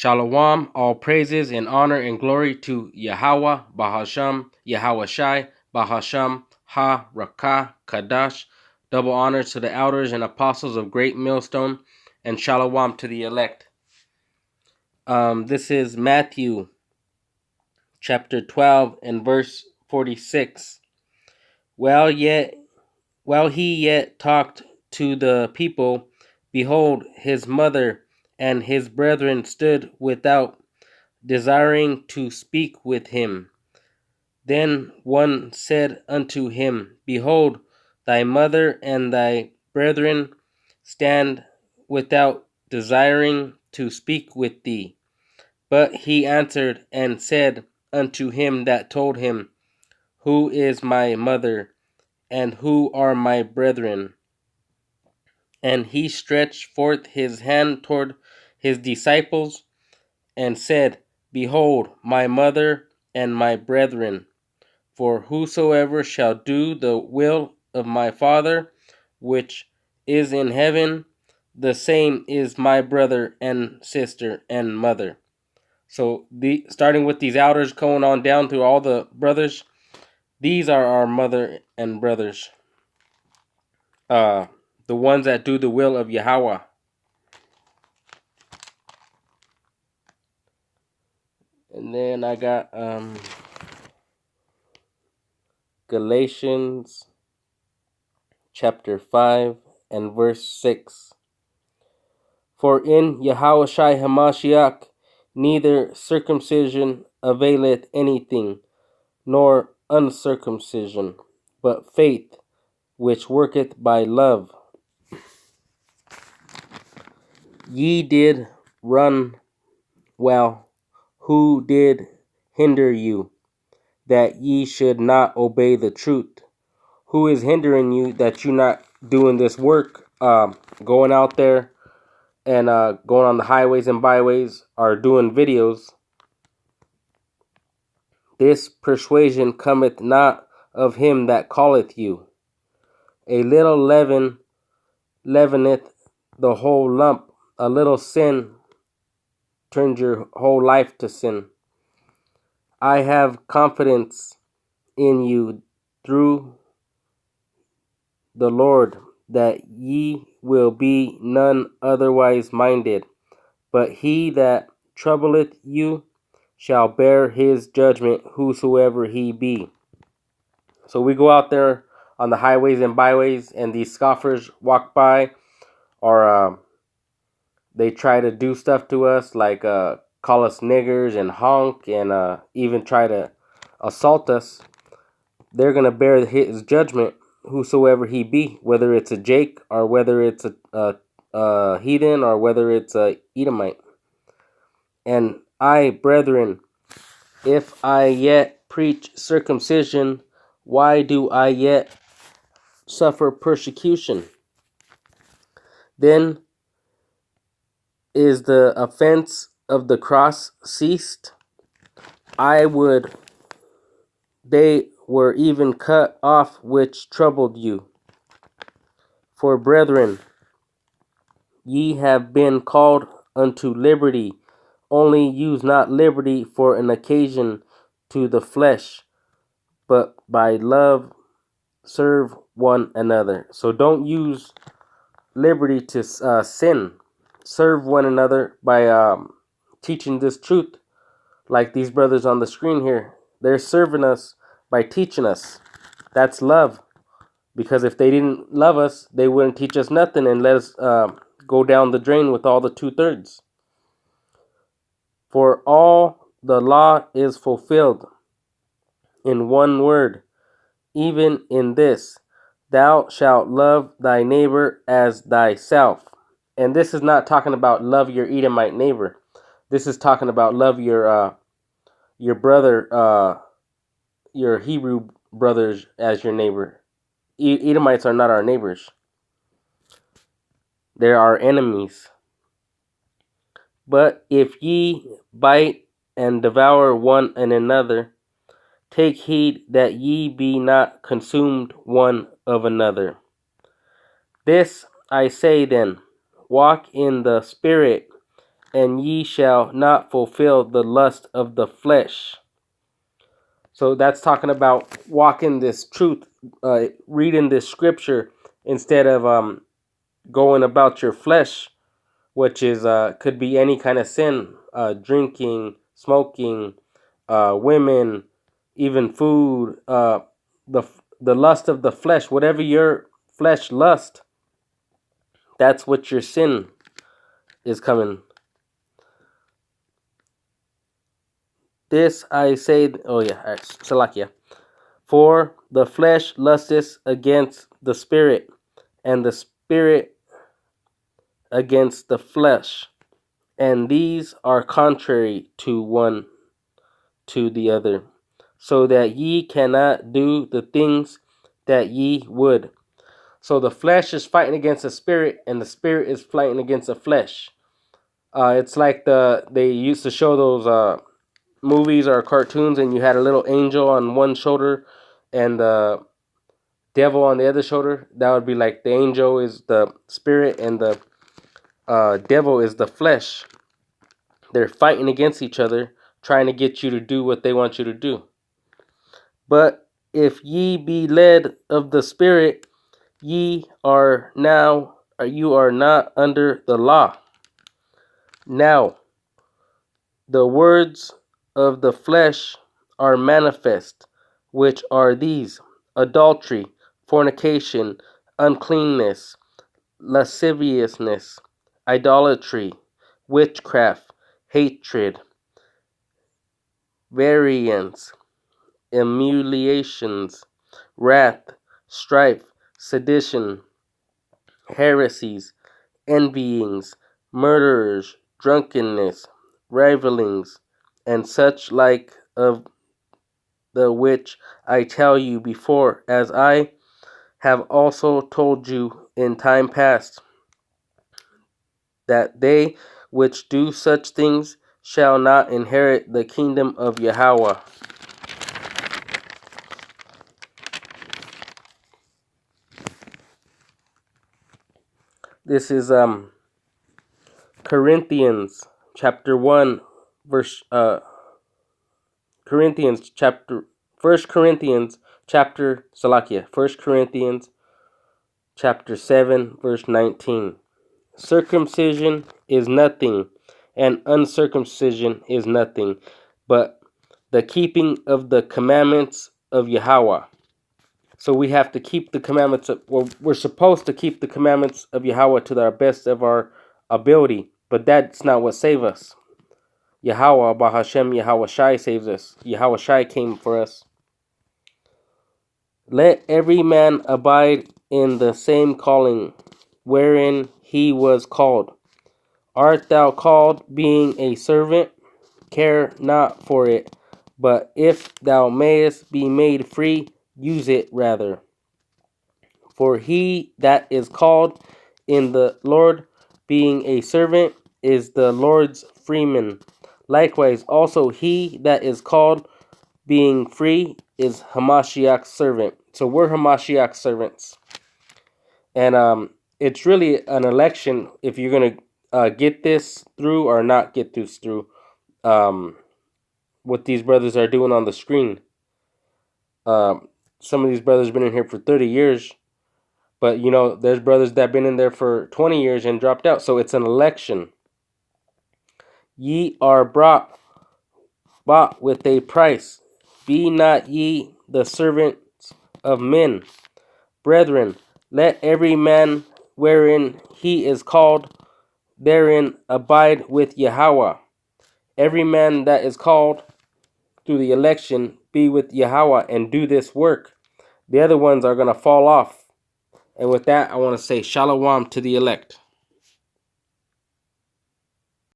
Shalom, all praises and honor and glory to Yahweh, Bahasham, Yahweh Shai, Bahasham, Ha, Rakah, Kadash. Double honors to the elders and apostles of Great Millstone, and Shalom to the elect. This is Matthew chapter 12 and verse 46. While he yet talked to the people, behold, his mother and his brethren stood without, desiring to speak with him. Then one said unto him, Behold, thy mother and thy brethren stand without, desiring to speak with thee. But he answered and said unto him that told him, Who is my mother, and who are my brethren? And he stretched forth his hand toward his disciples, and said, Behold, my mother and my brethren. For whosoever shall do the will of my Father, which is in heaven, the same is my brother and sister and mother. So starting with these elders, going on down through all the brothers, these are our mother and brothers. The ones that do the will of Yahweh. And then I got Galatians chapter 5 and verse 6. For in Yahushua Hamashiach neither circumcision availeth anything, nor uncircumcision, but faith which worketh by love. Ye did run well. Who did hinder you, that ye should not obey the truth? Who is hindering you that you're not doing this work, going out there and going on the highways and byways, or doing videos? This persuasion cometh not of him that calleth you. A little leaven leaveneth the whole lump. A little sin turns your whole life to sin. I have confidence in you through the Lord, that ye will be none otherwise minded. But he that troubleth you shall bear his judgment, whosoever he be. So we go out there on the highways and byways, and these scoffers walk by, or they try to do stuff to us, like call us niggers and honk, and even try to assault us. They're going to bear his judgment, whosoever he be, whether it's a Jake, or whether it's a heathen, or whether it's a Edomite. And I, brethren, if I yet preach circumcision, why do I yet suffer persecution? Then is the offense of the cross ceased? I would they were even cut off which troubled you. For brethren, ye have been called unto liberty, only use not liberty for an occasion to the flesh, but by love serve one another. So don't use liberty to sin. Serve one another by teaching this truth, like these brothers on the screen here. They're serving us by teaching us. That's love. Because if they didn't love us, they wouldn't teach us nothing and let us go down the drain with all the 2/3. For all the law is fulfilled in one word, even in this, thou shalt love thy neighbor as thyself. And this is not talking about love your Edomite neighbor. This is talking about love your brother, your Hebrew brothers as your neighbor. Edomites are not our neighbors. They're our enemies. But if ye bite and devour one and another, take heed that ye be not consumed one of another. This I say then, walk in the Spirit, and ye shall not fulfill the lust of the flesh. So that's talking about walking this truth, reading this scripture instead of going about your flesh, which is could be any kind of sin, drinking, smoking, women, even food, the the lust of the flesh, whatever your flesh lust, that's what your sin is coming. This I say, oh yeah, Salakia. For the flesh lusteth against the spirit, and the spirit against the flesh, and these are contrary to one to the other, so that ye cannot do the things that ye would. So the flesh is fighting against the spirit, and the spirit is fighting against the flesh. It's like they used to show those movies or cartoons, and you had a little angel on one shoulder and the devil on the other shoulder. That would be like the angel is the spirit and the devil is the flesh. They're fighting against each other, trying to get you to do what they want you to do. But if ye be led of the Spirit, you are not under the law. Now, the words of the flesh are manifest, which are these: adultery, fornication, uncleanness, lasciviousness, idolatry, witchcraft, hatred, variance, emulations, wrath, strife, sedition, heresies, envyings, murderers, drunkenness, rivalings, and such like, of the which I tell you before, as I have also told you in time past, that they which do such things shall not inherit the kingdom of Yahweh. This is Corinthians chapter 1 verse Corinthians chapter 1 Corinthians chapter Salakia 1 Corinthians chapter 7 verse 19. Circumcision is nothing, and uncircumcision is nothing, but the keeping of the commandments of Yahweh. So we have to keep the commandments we're supposed to keep the commandments of Yahweh to the best of our ability, but that's not what saves us. Yahweh, Bahashem, Yahweh Shai saves us. Yahweh Shai came for us. Let every man abide in the same calling wherein he was called. Art thou called being a servant? Care not for it, but if thou mayest be made free, use it rather. For he that is called in the Lord, being a servant, is the Lord's freeman. Likewise, also he that is called, being free, is Hamashiach's servant. So we're Hamashiach's servants. And it's really an election if you're going to get this through or not get this through. What these brothers are doing on the screen. Some of these brothers have been in here for 30 years. But, there's brothers that have been in there for 20 years and dropped out. So it's an election. Ye are bought with a price. Be not ye the servants of men. Brethren, let every man wherein he is called, therein abide with Yahweh. Every man that is called through the election, be with Yahweh and do this work. The other ones are going to fall off. And with that, I want to say shalom to the elect.